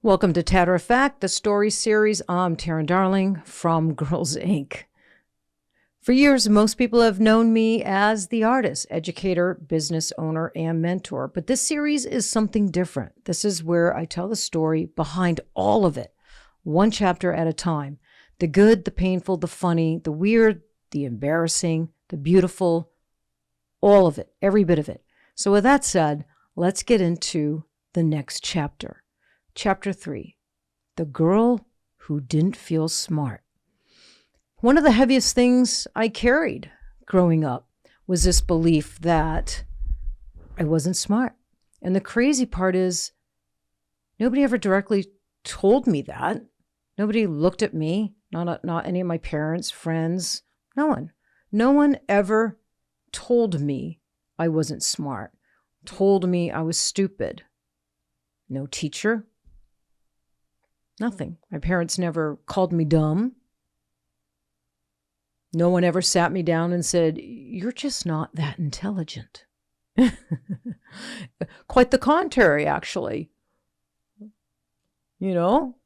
Welcome to Tatter-a-Fact, the story series. I'm Teryn Darling from Girlz, Inc. For years, most people have known me as the artist, educator, business owner, and mentor. But this series is something different. This is where I tell the story behind all of it, one chapter at a time. The good, the painful, the funny, the weird, the embarrassing, the beautiful, all of it, every bit of it. So with that said, let's get into the next chapter. Chapter 3, The Girl Who Didn't Feel Smart. One of the heaviest things I carried growing up was this belief that I wasn't smart. And the crazy part is nobody ever directly told me that. Nobody looked at me, not any of my parents, friends, no one. No one ever told me I wasn't smart, told me I was stupid. No teacher. Nothing. My parents never called me dumb. No one ever sat me down and said, "You're just not that intelligent." Quite the contrary, actually. You know?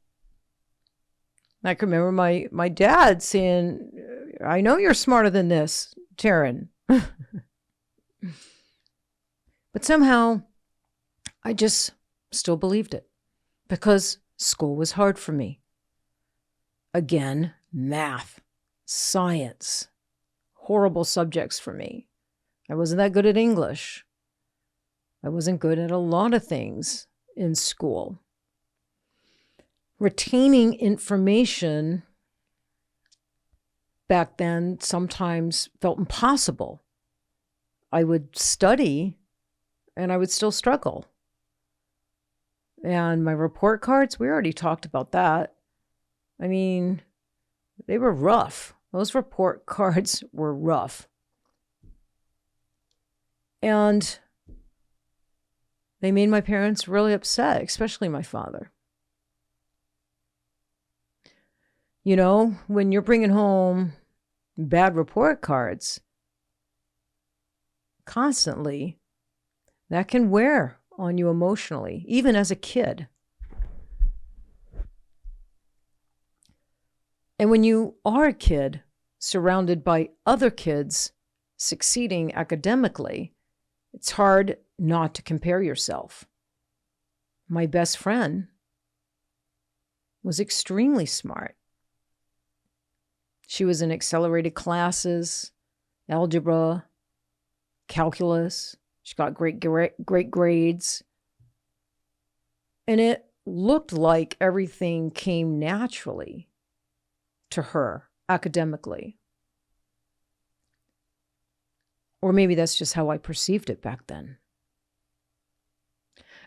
I can remember my dad saying, "I know you're smarter than this, Teryn." But somehow, I just still believed it because school was hard for me. Again, math, science, horrible subjects for me. I wasn't that good at English. I wasn't good at a lot of things in school. Retaining information back then sometimes felt impossible. I would study and I would still struggle. And my report cards, we already talked about that. I mean, they were rough. Those report cards were rough. And they made my parents really upset, especially my father. You know, when you're bringing home bad report cards constantly, that can wear on you emotionally, even as a kid. And when you are a kid surrounded by other kids succeeding academically, it's hard not to compare yourself. My best friend was extremely smart. She was in accelerated classes, algebra, calculus. She got great grades. And it looked like everything came naturally to her academically. Or maybe that's just how I perceived it back then.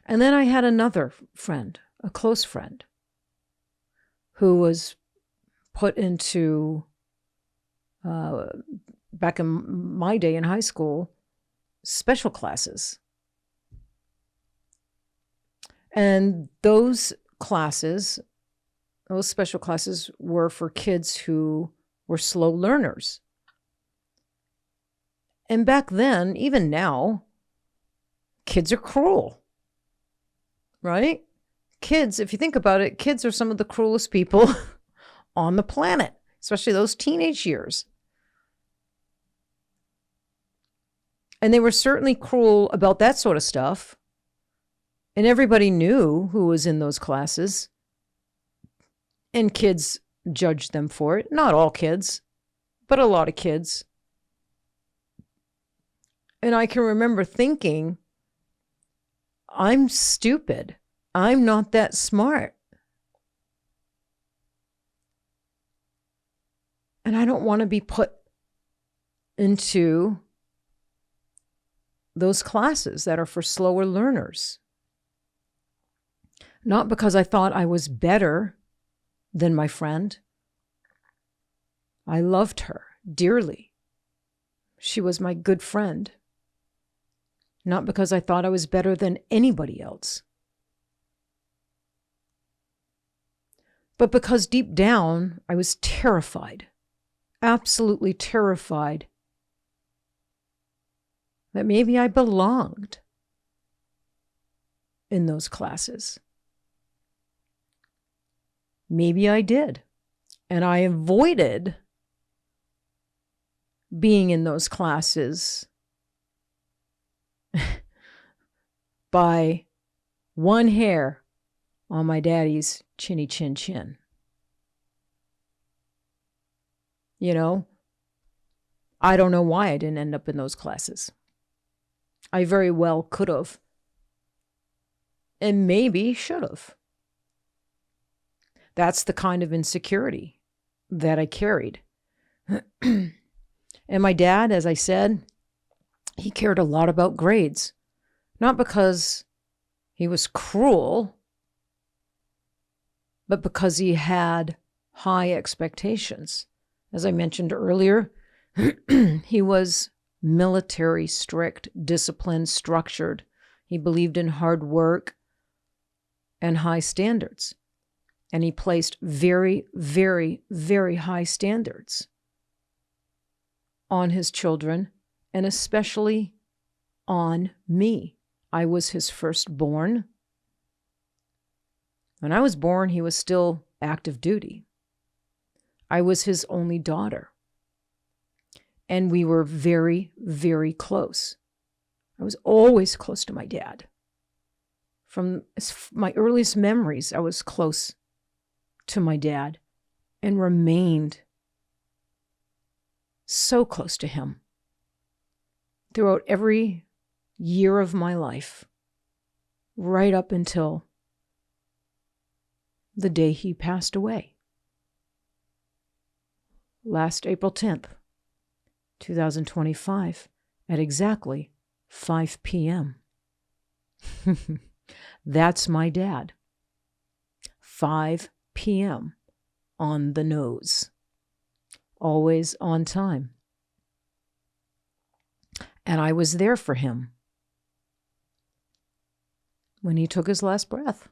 And then I had another friend, a close friend, who was put into, back in my day in high school, special classes. And those special classes were for kids who were slow learners. And back then, even now, kids are cruel, right? Kids, if you think about it, kids are some of the cruelest people on the planet, especially those teenage years. And they were certainly cruel about that sort of stuff. And everybody knew who was in those classes. And kids judged them for it. Not all kids, but a lot of kids. And I can remember thinking, I'm stupid. I'm not that smart. And I don't want to be put into those classes that are for slower learners. Not because I thought I was better than my friend. I loved her dearly. She was my good friend. Not because I thought I was better than anybody else. But because deep down, I was terrified, absolutely terrified that maybe I belonged in those classes. Maybe I did. And I avoided being in those classes by one hair on my daddy's chinny chin chin. You know, I don't know why I didn't end up in those classes. I very well could have. And maybe should have. That's the kind of insecurity that I carried. And my dad, as I said, he cared a lot about grades. Not because he was cruel, but because he had high expectations. As I mentioned earlier, he was military, strict, disciplined, structured. He believed in hard work and high standards. And he placed very, very, very high standards on his children, and especially on me. I was his firstborn. When I was born, he was still active duty. I was his only daughter. And we were very, very close. I was always close to my dad. From my earliest memories, I was close to my dad and remained so close to him throughout every year of my life, right up until the day he passed away. Last April 10th, 2025, at exactly 5 p.m. That's my dad. 5 p.m. on the nose. Always on time. And I was there for him when he took his last breath.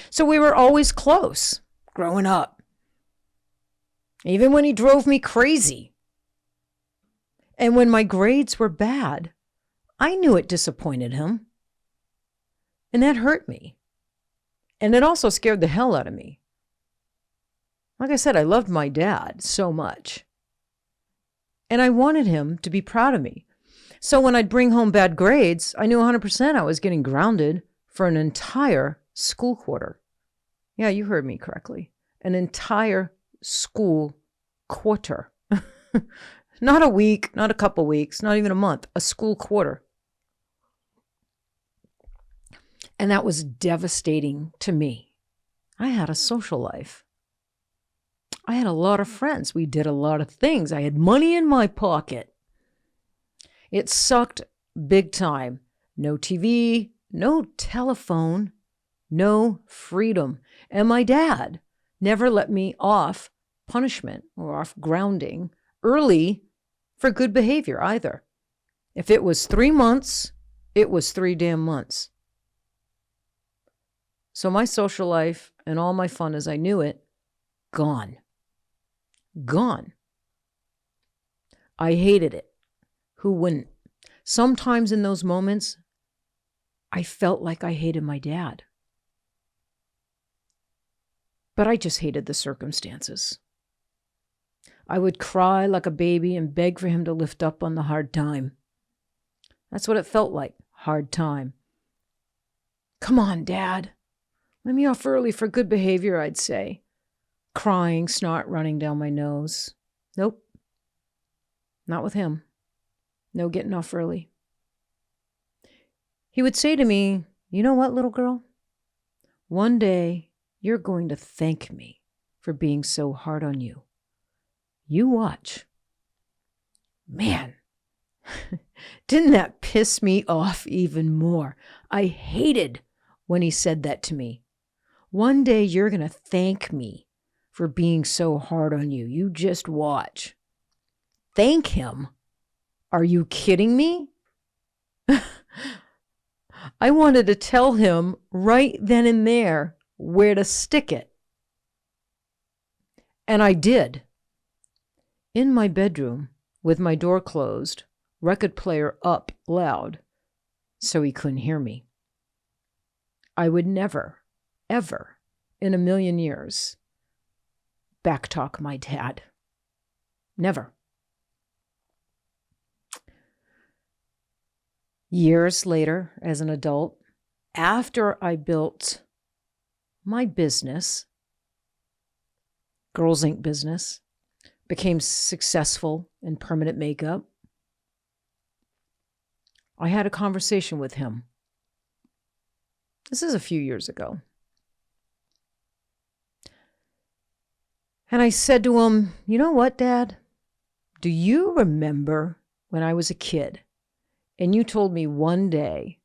So we were always close growing up. Even when he drove me crazy. And when my grades were bad, I knew it disappointed him. And that hurt me. And it also scared the hell out of me. Like I said, I loved my dad so much. And I wanted him to be proud of me. So when I'd bring home bad grades, I knew 100% I was getting grounded for an entire school quarter. Yeah, you heard me correctly. An entire school quarter. Not a week, not a couple weeks, not even a month, a school quarter. And that was devastating to me. I had a social life. I had a lot of friends. We did a lot of things. I had money in my pocket. It sucked big time. No TV, no telephone, no freedom. And my dad never let me off punishment or off grounding early for good behavior either. If it was 3 months, it was 3 damn months. So my social life and all my fun as I knew it, gone. Gone. I hated it. Who wouldn't? Sometimes in those moments, I felt like I hated my dad. But I just hated the circumstances. I would cry like a baby and beg for him to lift up on the hard time. That's what it felt like, hard time. Come on, Dad. Let me off early for good behavior, I'd say. Crying, snot running down my nose. Nope. Not with him. No getting off early. He would say to me, you know what, little girl? One day you're going to thank me for being so hard on you. You watch. Man, didn't that piss me off even more? I hated when he said that to me. One day you're going to thank me for being so hard on you. You just watch. Thank him? Are you kidding me? I wanted to tell him right then and there where to stick it. And I did. In my bedroom, with my door closed, record player up loud, so he couldn't hear me. I would never, ever in a million years backtalk my dad. Never. Years later, as an adult, after I built my business, Girlz Inc. business, became successful in permanent makeup, I had a conversation with him. This is a few years ago. And I said to him, you know what, Dad? Do you remember when I was a kid and you told me one day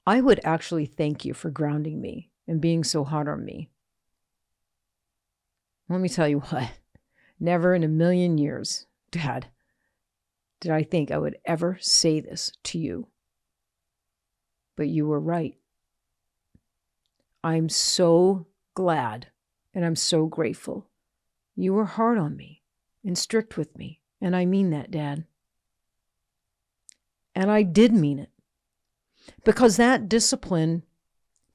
I would actually thank you for grounding me and being so hard on me? Let me tell you what, never in a million years, Dad, did I think I would ever say this to you. But you were right. I'm so glad and I'm so grateful. You were hard on me and strict with me. And I mean that, Dad. And I did mean it. Because that discipline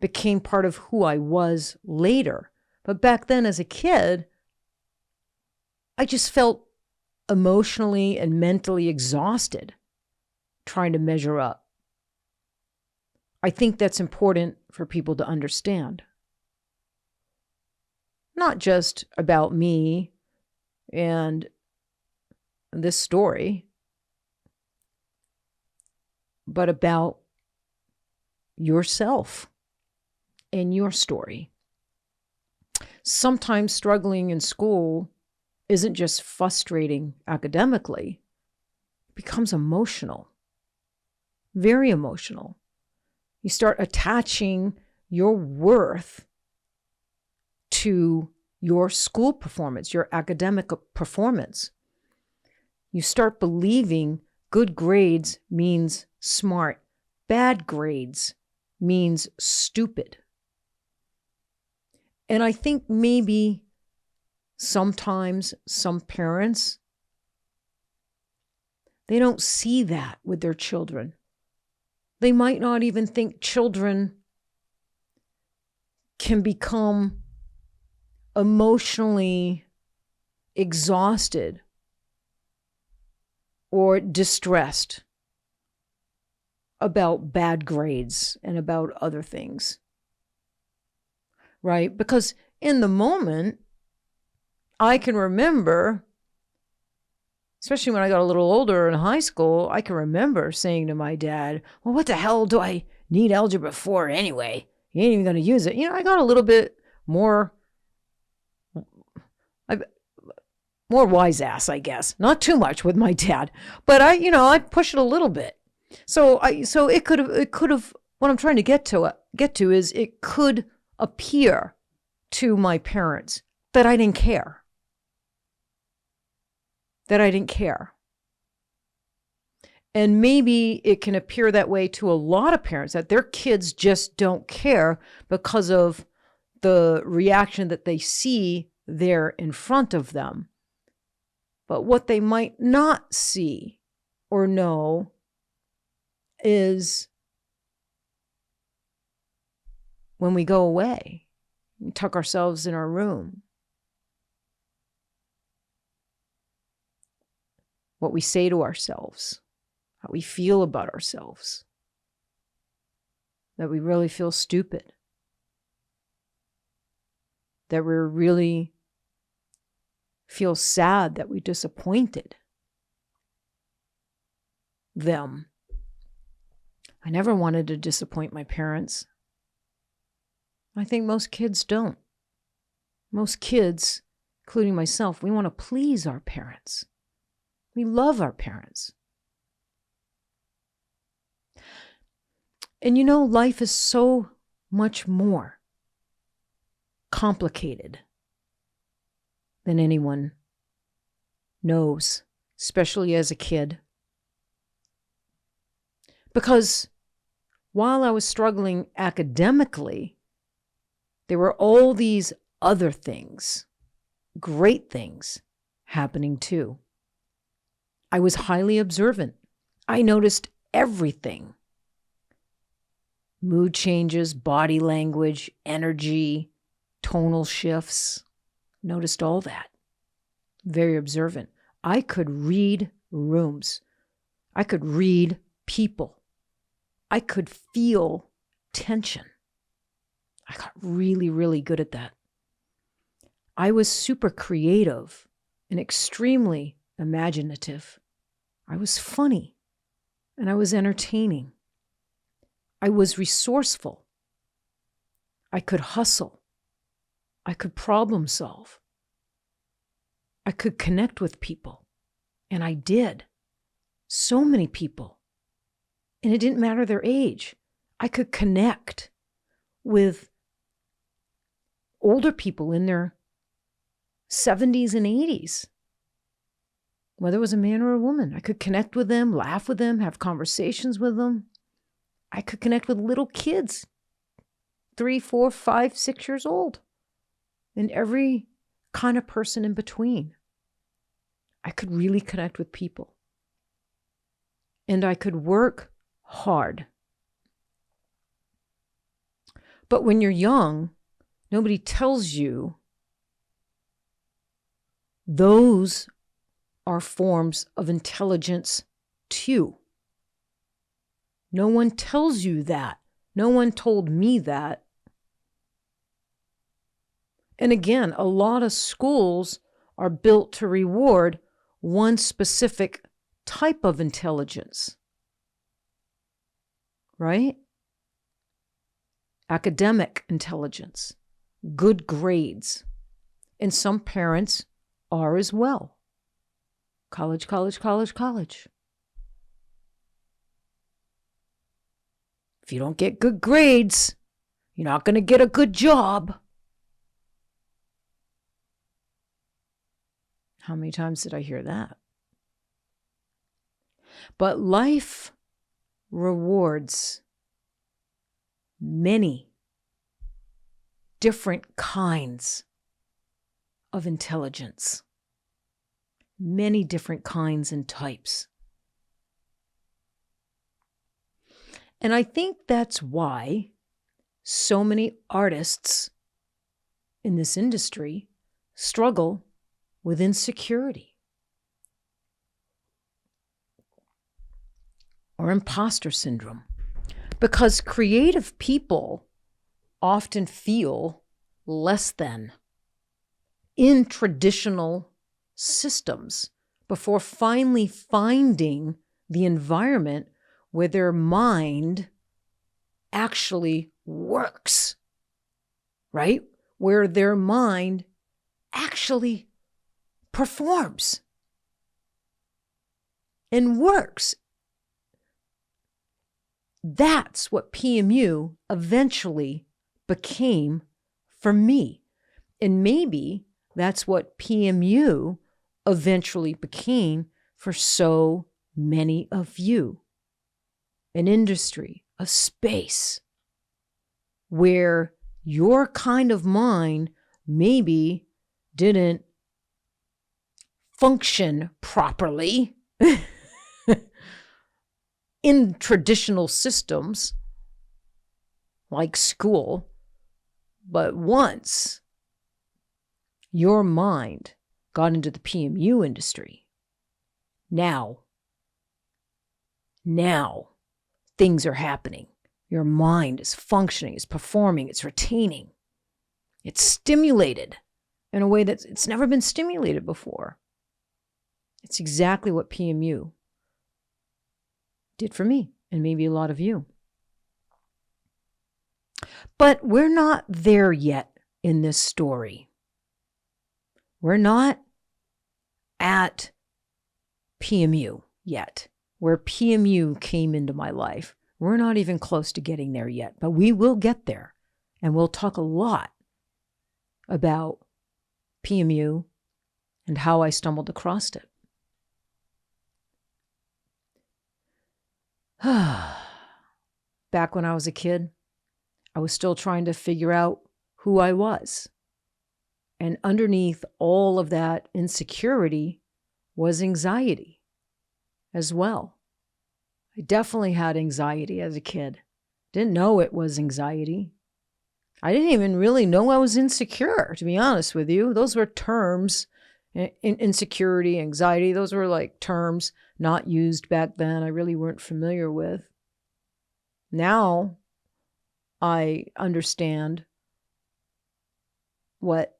became part of who I was later. But back then as a kid, I just felt emotionally and mentally exhausted trying to measure up. I think that's important for people to understand. Not just about me and this story, but about yourself and your story. Sometimes struggling in school isn't just frustrating academically, it becomes emotional, very emotional. You start attaching your worth to your school performance, your academic performance. You start believing good grades means smart, bad grades means stupid. And I think maybe sometimes some parents, they don't see that with their children. They might not even think children can become emotionally exhausted or distressed about bad grades and about other things, right? Because in the moment, I can remember, especially when I got a little older in high school, I can remember saying to my dad, well, what the hell do I need algebra for anyway? You ain't even going to use it. I got a little bit more wise ass, I guess. Not too much with my dad, but I push it a little bit. So it could have, what I'm trying to get to is it could appear to my parents that I didn't care. And maybe it can appear that way to a lot of parents, that their kids just don't care because of the reaction that they see there in front of them. But what they might not see or know is when we go away, we tuck ourselves in our room, what we say to ourselves, how we feel about ourselves, that we really feel stupid, that we really feel sad that we disappointed them. I never wanted to disappoint my parents. I think most kids don't. Most kids, including myself, we want to please our parents. We love our parents. And life is so much more complicated than anyone knows, especially as a kid. Because while I was struggling academically, there were all these other things, great things, happening too. I was highly observant. I noticed everything. Mood changes, body language, energy, tonal shifts. Noticed all that. Very observant. I could read rooms. I could read people. I could feel tension. I got really, really good at that. I was super creative and extremely imaginative. I was funny and I was entertaining. I was resourceful. I could hustle. I could problem solve. I could connect with people. And I did. So many people. And it didn't matter their age. I could connect with older people in their 70s and 80s. Whether it was a man or a woman, I could connect with them, laugh with them, have conversations with them. I could connect with little kids, 3, 4, 5, 6 years old, and every kind of person in between. I could really connect with people. And I could work hard. But when you're young, nobody tells you those are forms of intelligence too. No one tells you that. No one told me that. And again, a lot of schools are built to reward one specific type of intelligence, right? Academic intelligence, good grades. And some parents are as well. College, college, college, college. If you don't get good grades, you're not going to get a good job. How many times did I hear that? But life rewards many different kinds of intelligence, many different kinds and types. And I think that's why so many artists in this industry struggle with insecurity or imposter syndrome, because creative people often feel less than in traditional systems before finally finding the environment where their mind actually works, right? Where their mind actually performs and works. That's what PMU eventually became for me. And maybe that's what PMU eventually became for so many of you. An industry, a space where your kind of mind maybe didn't function properly in traditional systems like school, but once your mind got into the PMU industry, now things are happening. Your mind is functioning, it's performing, it's retaining. It's stimulated in a way that it's never been stimulated before. It's exactly what PMU did for me, and maybe a lot of you. But we're not there yet in this story. We're not at PMU yet, where PMU came into my life. We're not even close to getting there yet, but we will get there. And we'll talk a lot about PMU and how I stumbled across it. Back when I was a kid, I was still trying to figure out who I was. And underneath all of that insecurity was anxiety as well. I definitely had anxiety as a kid. Didn't know it was anxiety. I didn't even really know I was insecure, to be honest with you. Those were terms, insecurity, anxiety. Those were like terms not used back then. I really weren't familiar with. Now I understand what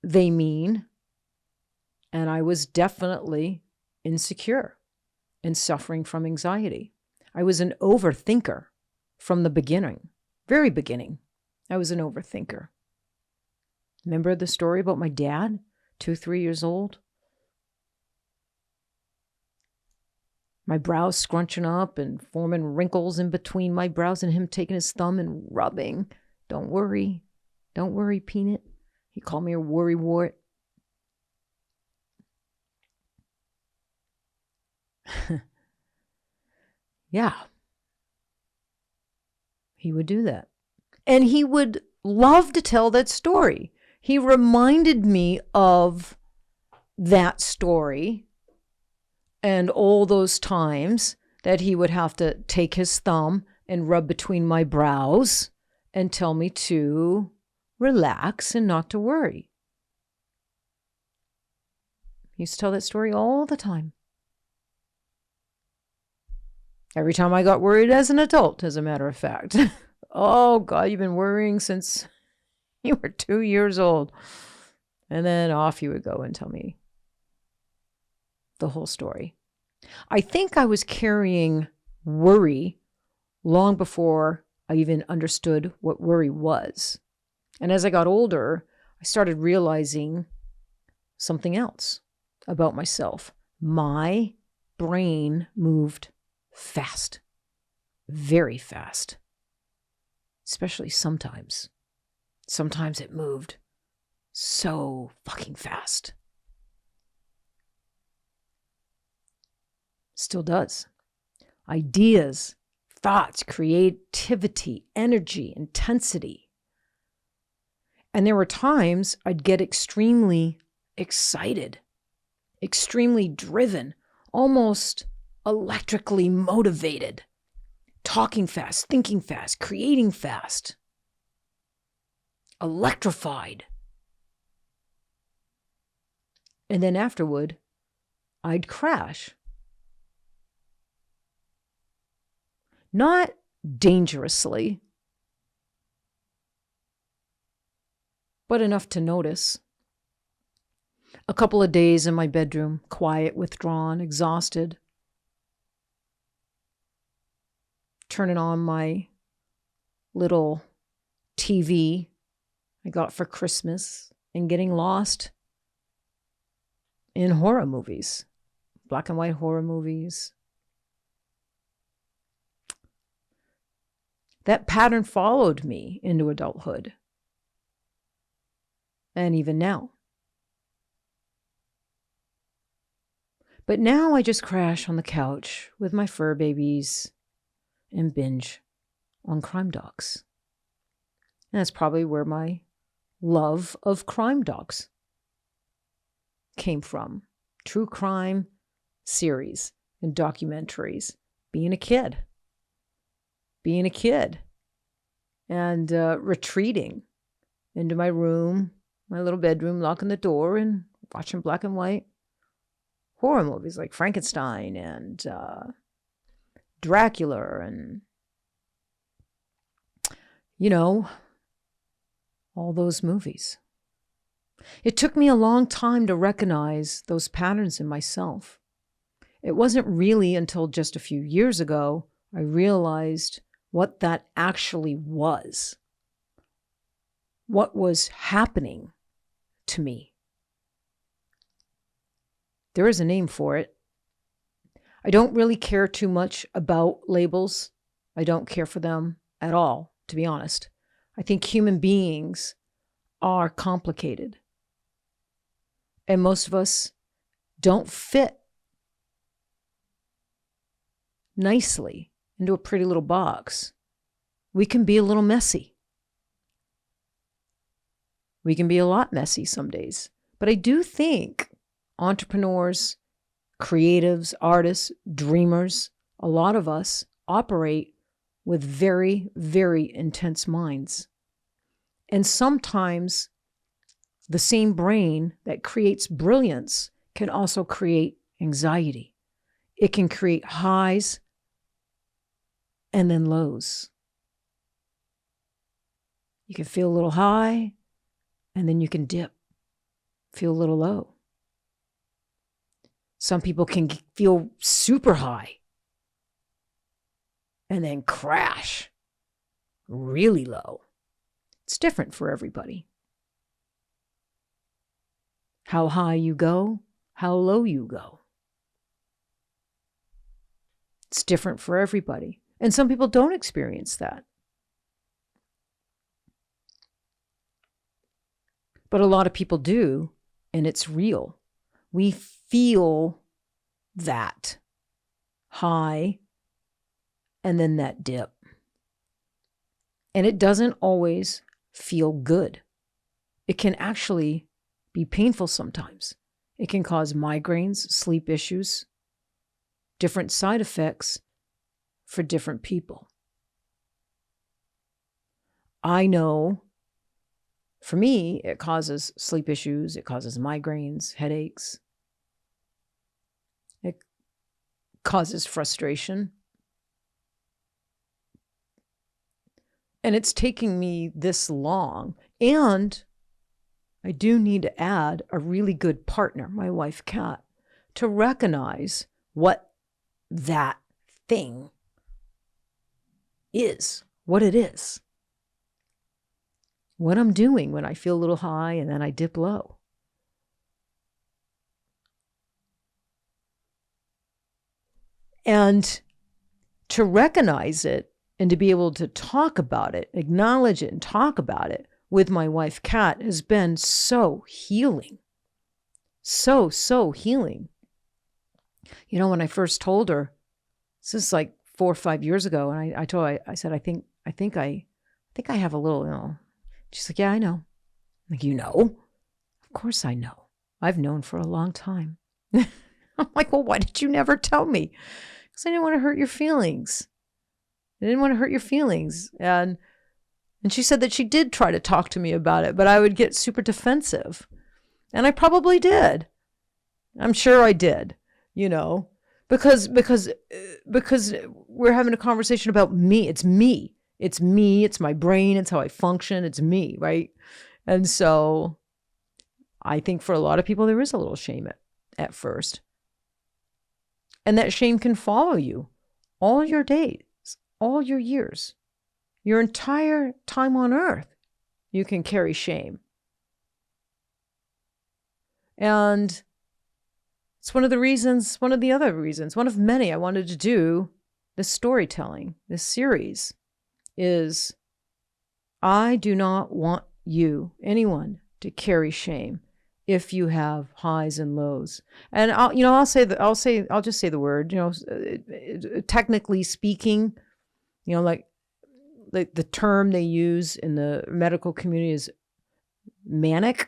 they mean. And I was definitely insecure and suffering from anxiety. I was an overthinker from the beginning, very beginning. I was an overthinker. Remember the story about my dad, 3 years old? My brows scrunching up and forming wrinkles in between my brows, and him taking his thumb and rubbing. Don't worry, Peanut. He called me a worry wart. Yeah. He would do that. And he would love to tell that story. He reminded me of that story and all those times that he would have to take his thumb and rub between my brows and tell me to relax and not to worry. He used to tell that story all the time. Every time I got worried as an adult, as a matter of fact. Oh, God, you've been worrying since you were 2 years old. And then off you would go and tell me the whole story. I think I was carrying worry long before I even understood what worry was. And as I got older, I started realizing something else about myself. My brain moved fast, very fast, especially sometimes. Sometimes it moved so fucking fast. Still does. Ideas, thoughts, creativity, energy, intensity. And there were times I'd get extremely excited, extremely driven, almost electrically motivated, talking fast, thinking fast, creating fast, electrified. And then afterward, I'd crash. Not dangerously, but enough to notice. A couple of days in my bedroom, quiet, withdrawn, exhausted. Turning on my little TV I got for Christmas and getting lost in horror movies, black and white horror movies. That pattern followed me into adulthood. And even now. But now I just crash on the couch with my fur babies and binge on crime docs. And that's probably where my love of crime docs came from. True crime series and documentaries. Being a kid. And retreating into my room, my little bedroom, locking the door and watching black and white horror movies like Frankenstein and Dracula and, all those movies. It took me a long time to recognize those patterns in myself. It wasn't really until just a few years ago I realized what that actually was. What was happening to me. There is a name for it. I don't really care too much about labels. I don't care for them at all, to be honest. I think human beings are complicated. And most of us don't fit nicely into a pretty little box. We can be a little messy. We can be a lot messy some days. But I do think entrepreneurs, creatives, artists, dreamers, a lot of us operate with very, very intense minds. And sometimes the same brain that creates brilliance can also create anxiety. It can create highs and then lows. You can feel a little high and then you can dip, feel a little low. Some people can feel super high and then crash really low. It's different for everybody. How high you go, how low you go. It's different for everybody. And some people don't experience that. But a lot of people do, and it's real. We feel that high and then that dip. And it doesn't always feel good. It can actually be painful sometimes. It can cause migraines, sleep issues, different side effects for different people. I know for me, it causes sleep issues, it causes migraines, headaches. It causes frustration. And it's taking me this long. And I do need to add a really good partner, my wife, Kat, to recognize what that thing is, what it is. What I'm doing when I feel a little high and then I dip low. And to recognize it and to be able to talk about it, acknowledge it and talk about it with my wife, Kat, has been so healing. So healing. You know, when I first told her, this is like 4 or 5 years ago, and I told her, I said, I think I have a little, you know. She's like, yeah, I know. I'm like, you know? Of course I know. I've known for a long time. I'm like, well, why did you never tell me? Because I didn't want to hurt your feelings. I didn't want to hurt your feelings. And she said that she did try to talk to me about it, but I would get super defensive. And I probably did. I'm sure I did, you know, because we're having a conversation about me. It's me. It's me, it's my brain, it's how I function, it's me, right? And so I think for a lot of people, there is a little shame at first. And that shame can follow you all your days, all your years, your entire time on earth. You can carry shame. And it's one of the other reasons, one of many I wanted to do this storytelling, this series. Is I do not want anyone, to carry shame if you have highs and lows. And I'll just say the word, you know, technically speaking, you know, like the term they use in the medical community is mania.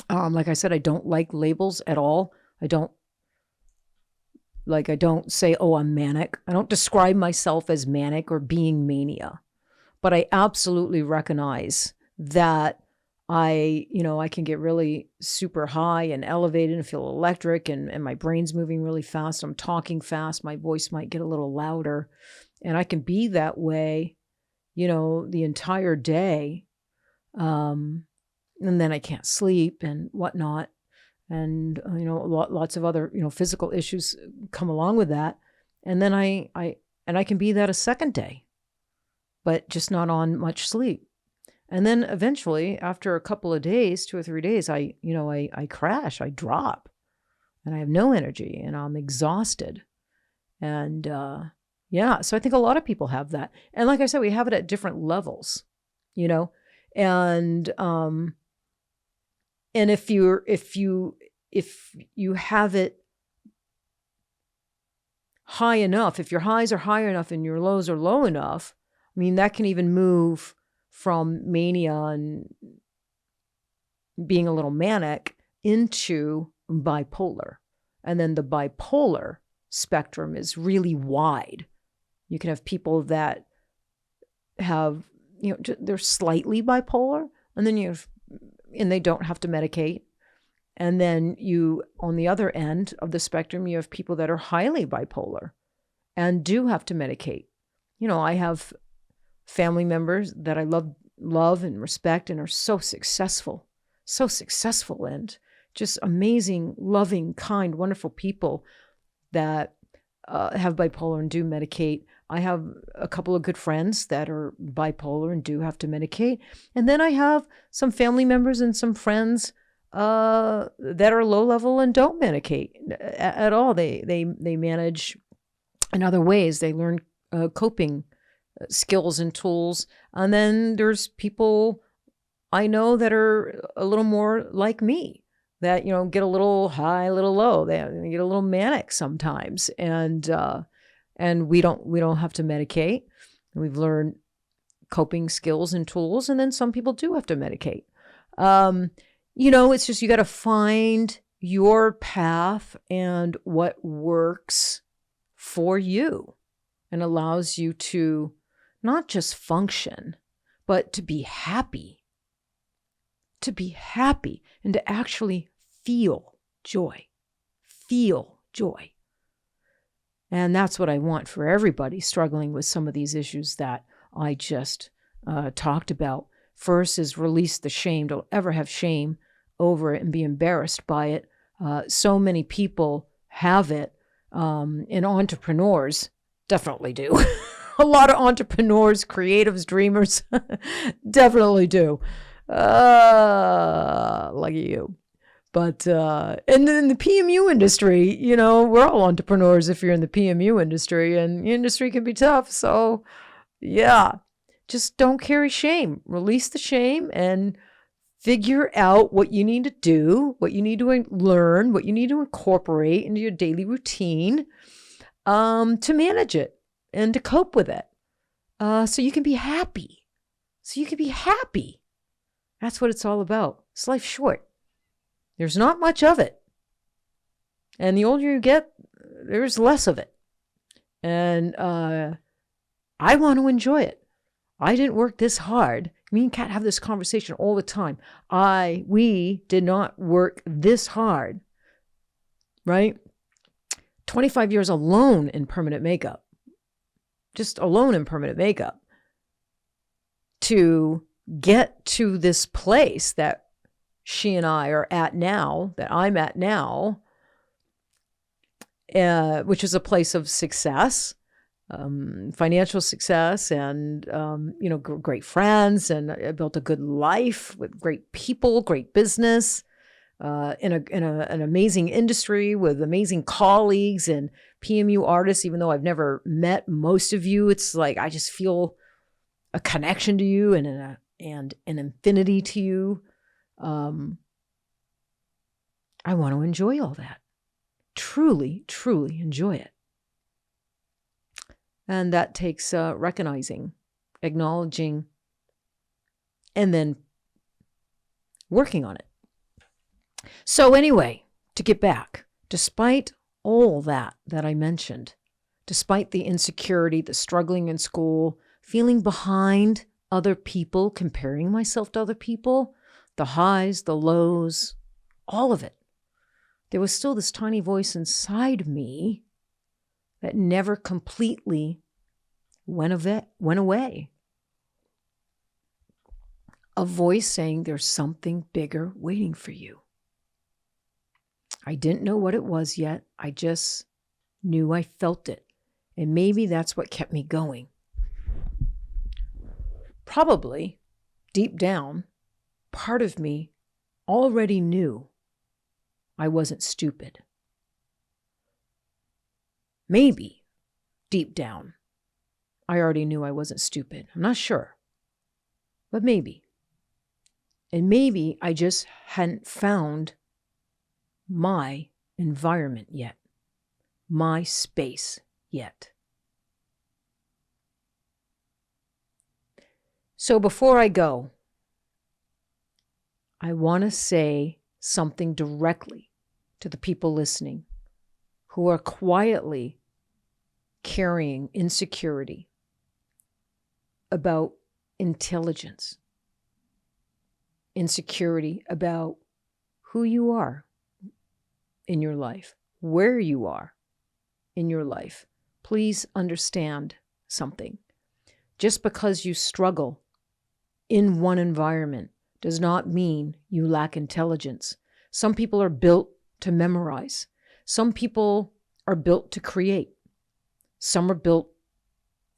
Like I said, I don't like labels at all. I don't say, oh, I'm manic. I don't describe myself as manic or being mania. But I absolutely recognize that I can get really super high and elevated and feel electric and my brain's moving really fast. I'm talking fast. My voice might get a little louder. And I can be that way, you know, the entire day. And then I can't sleep and whatnot. And, you know, lots of other, you know, physical issues come along with that. And then I can be that a second day, but just not on much sleep. And then eventually, after a couple of days, 2 or 3 days, I crash, I drop, and I have no energy and I'm exhausted. And, so I think a lot of people have that. And like I said, we have it at different levels, you know, and if you have it high enough, if your highs are high enough and your lows are low enough, I mean, that can even move from mania and being a little manic into bipolar. And then the bipolar spectrum is really wide. You can have people that have, they're slightly bipolar, and then and they don't have to medicate. And then on the other end of the spectrum, you have people that are highly bipolar and do have to medicate. I have family members that I love and respect and are so successful and just amazing, loving, kind, wonderful people that have bipolar and do medicate. I have a couple of good friends that are bipolar and do have to medicate. And then I have some family members and some friends that are low level and don't medicate at all. They manage in other ways. They learn coping skills and tools. And then there's people I know that are a little more like me, that get a little high, a little low. They get a little manic sometimes, and we don't have to medicate. We've learned coping skills and tools, and then some people do have to medicate. It's just you got to find your path and what works for you and allows you to not just function, but to be happy. To be happy and to actually feel joy. Feel joy. And that's what I want for everybody struggling with some of these issues that I just talked about. First is release the shame. Don't ever have shame over it and be embarrassed by it. So many people have it, and entrepreneurs definitely do. A lot of entrepreneurs, creatives, dreamers definitely do. Lucky you. But and in the PMU industry, we're all entrepreneurs if you're in the PMU industry, and the industry can be tough. So yeah, just don't carry shame. Release the shame and figure out what you need to do, what you need to learn, what you need to incorporate into your daily routine to manage it and to cope with it, so you can be happy. That's what it's all about. It's life short. There's not much of it. And the older you get, there's less of it. And I want to enjoy it. I didn't work this hard. Me and Kat have this conversation all the time. We did not work this hard, right? 25 years alone in permanent makeup. Just alone in permanent makeup. To get to this place that she and I are at now, that I'm at now, which is a place of success, financial success, and great friends, and I built a good life with great people, great business, in an amazing industry with amazing colleagues and PMU artists. Even though I've never met most of you, it's like I just feel a connection to you and an infinity to you. I want to enjoy all that. Truly, truly enjoy it. And that takes recognizing, acknowledging, and then working on it. So anyway, to get back, despite all that I mentioned, despite the insecurity, the struggling in school, feeling behind other people, comparing myself to other people, the highs, the lows, all of it, there was still this tiny voice inside me that never completely went away. A voice saying there's something bigger waiting for you. I didn't know what it was yet. I just knew I felt it. And maybe that's what kept me going. Probably, deep down, part of me already knew I wasn't stupid. Maybe, deep down, I already knew I wasn't stupid. I'm not sure, but maybe. And maybe I just hadn't found my environment yet, my space yet. So before I go, I want to say something directly to the people listening who are quietly carrying insecurity about intelligence, insecurity about who you are in your life, where you are in your life, please understand something. Just because you struggle in one environment does not mean you lack intelligence. Some people are built to memorize. Some people are built to create. Some are built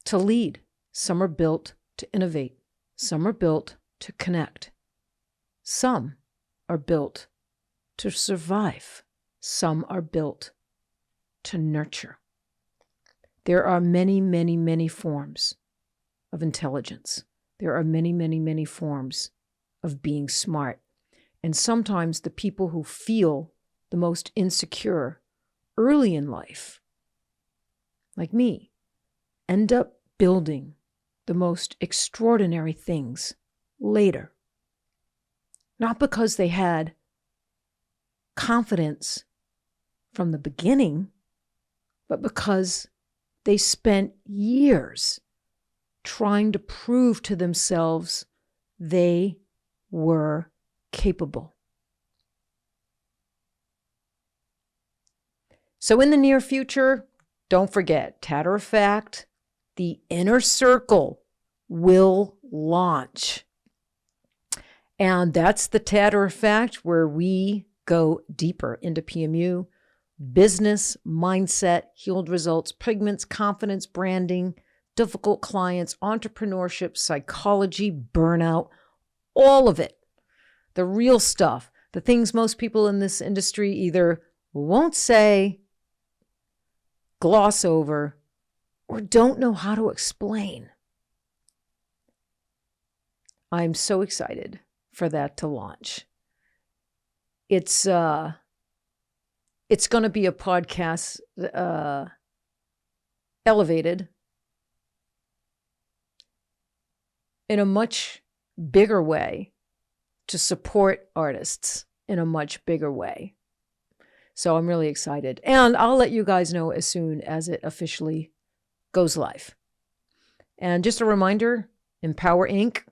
to lead. Some are built to innovate. Some are built to connect. Some are built to survive. Some are built to nurture. There are many, many, many forms of intelligence. There are many, many, many forms of being smart. And sometimes the people who feel the most insecure early in life, like me, end up building the most extraordinary things later. Not because they had confidence from the beginning, but because they spent years trying to prove to themselves they were capable. So in the near future, don't forget, Tatter-a-Fact, the Inner Circle will launch. And that's the Tatter-a-Fact, where we go deeper into PMU, business, mindset, healed results, pigments, confidence, branding, difficult clients, entrepreneurship, psychology, burnout, all of it. The real stuff, the things most people in this industry either won't say, gloss over, or don't know how to explain. I'm so excited for that to launch. It's going to be a podcast elevated in a much bigger way to support artists in a much bigger way. So I'm really excited. And I'll let you guys know as soon as it officially goes live. And just a reminder, Empower Inc.,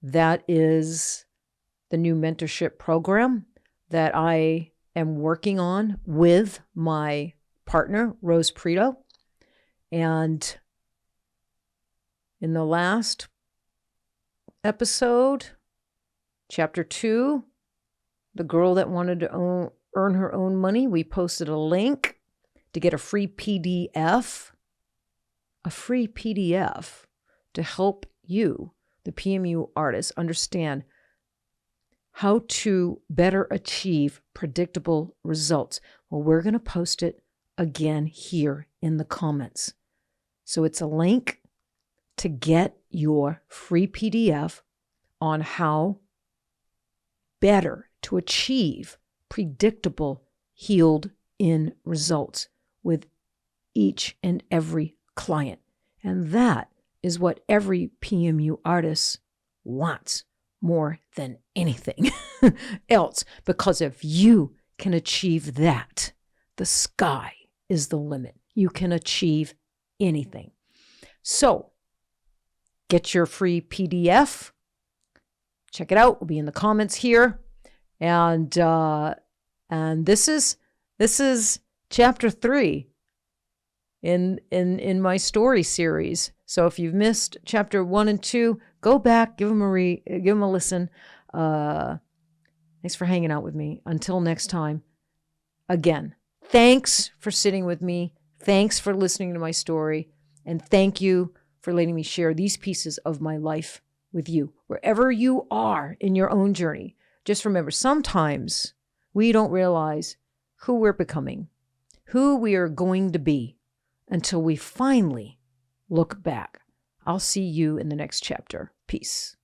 that is the new mentorship program that I am working on with my partner, Rose Preto. And in the last episode, chapter 2, the girl that wanted to earn her own money, we posted a link to get a free PDF to help you, the PMU artist, understand how to better achieve predictable results. Well, we're going to post it again here in the comments. So it's a link to get your free PDF on how better to achieve predictable, healed-in results with each and every client. And that is what every PMU artist wants more than anything else. Because if you can achieve that, the sky is the limit. You can achieve anything. So get your free PDF. Check it out. It'll be in the comments here. And this is chapter 3 in my story series. So if you've missed chapter 1 and 2, go back, give them a listen. Thanks for hanging out with me. Until next time, again, thanks for sitting with me. Thanks for listening to my story. And thank you for letting me share these pieces of my life with you. Wherever you are in your own journey, just remember, sometimes we don't realize who we're becoming, who we are going to be, until we finally look back. I'll see you in the next chapter. Peace.